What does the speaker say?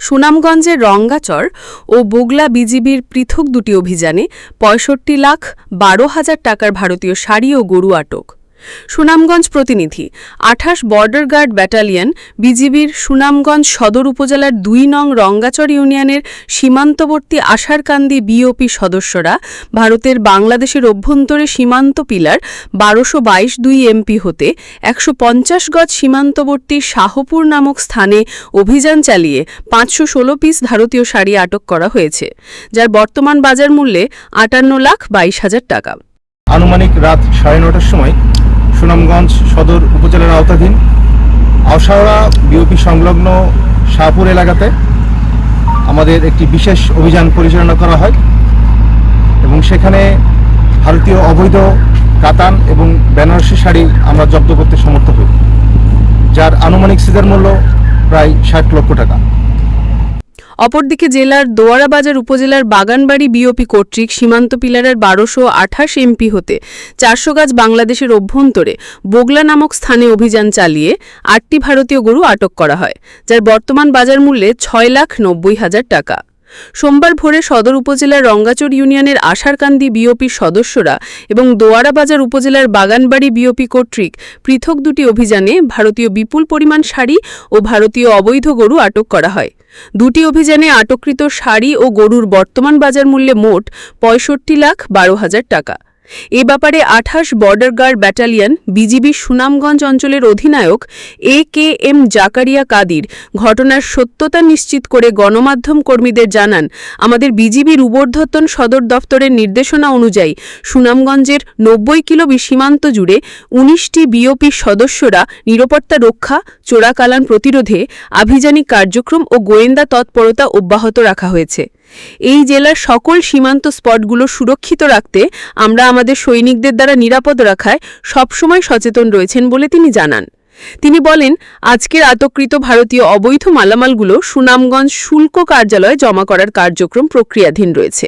সুনামগঞ্জের রঙ্গাচর ও বগুলা বিজিবির পৃথক দুটি অভিযানে ৬৫,১২,০০০ টাকার ভারতীয় শাড়ি ও গরু আটক। সুনামগঞ্জ প্রতিনিধি ২৮ বর্ডার গার্ড ব্যাটালিয়ন বিজিবির সুনামগঞ্জ সদর উপজেলার ২ নং রঙ্গাচর ইউনিয়নের সীমান্তবর্তী আশারকান্দি বিওপি সদস্যরা ভারতের বাংলাদেশের অভ্যন্তরে সীমান্ত পিলার ১২২২ এমপি হতে ১৫০ গজ সীমান্তবর্তী শাহপুর নামক স্থানে অভিযান চালিয়ে ৫১৬ পিস ভারতীয় শাড়ি আটক করা হয়েছে, যার বর্তমান বাজার মূল্যে ৫৮,২২,০০০ টাকা। আনুমানিক রাত ৯:৩০টার সময় সুনামগঞ্জ সদর উপজেলার আওতাধীন আওশাওড়া বিওপি সংলগ্ন শাহপুর এলাকাতে আমাদের একটি বিশেষ অভিযান পরিচালনা করা হয় এবং সেখানে ভারতীয় অবৈধ কাতান এবং বেনারসি শাড়ি আমরা জব্দ করতে সমর্থ হই, যার আনুমানিক সিজার মূল্য প্রায় ৬০ লক্ষ টাকা। অপরদিকে জেলার দোয়ারাবাজার উপজেলার বাগানবাড়ি বিওপি কর্তৃক সীমান্ত পিলারের ১২২৮ এমপি হতে ৪০০ গাজ বাংলাদেশের অভ্যন্তরে বগলা নামক স্থানে অভিযান চালিয়ে ৮টি ভারতীয় গরু আটক করা হয়, যার বর্তমান বাজার মূল্যে ৬,৯০,০০০ টাকা। সোমবার ভোরে সদর উপজেলার রঙ্গাচর ইউনিয়নের আশারকান্দি বিওপির সদস্যরা এবং দোয়ারাবাজার উপজেলার বাগানবাড়ি বিওপি কর্তৃক পৃথক দুটি অভিযানে ভারতীয় বিপুল পরিমাণ শাড়ি ও ভারতীয় অবৈধ গরু আটক করা হয়। দুটি অভিযানে আটককৃত শাড়ি ও গরুর বর্তমান বাজার মূল্যে মোট ৬৫,১২,০০০ টাকা। এ ব্যাপারে ২৮ border guard battalion BGB Sunamganj অঞ্চলের অধিনায়ক AKM জাকারিয়া কাদির ঘটনার সত্যতা নিশ্চিত করে গণমাধ্যম কর্মীদের জানান, আমাদের বিজিবির উপর্ধতন সদর দফতরের নির্দেশনা অনুযায়ী সুনামগঞ্জের ৯০ কিলো সীমান্ত জুড়ে ১৯টি বিওপি সদস্যরা নিরাপত্তা রক্ষা, চোরাকালান প্রতিরোধে আভিযানিক কার্যক্রম ও গোয়েন্দা তৎপরতা অব্যাহত রাখা হয়েছে। এই জেলার সকল সীমান্ত স্পটগুলো সুরক্ষিত রাখতে আমরা আমাদের সৈনিকদের দ্বারা নিরাপদ রাখায় সবসময় সচেতন রয়েছেন বলে তিনি জানান। তিনি বলেন, আজকের আটককৃত ভারতীয় অবৈধ মালামালগুলো সুনামগঞ্জ শুল্ক কার্যালয়ে জমা করার কার্যক্রম প্রক্রিয়াধীন রয়েছে।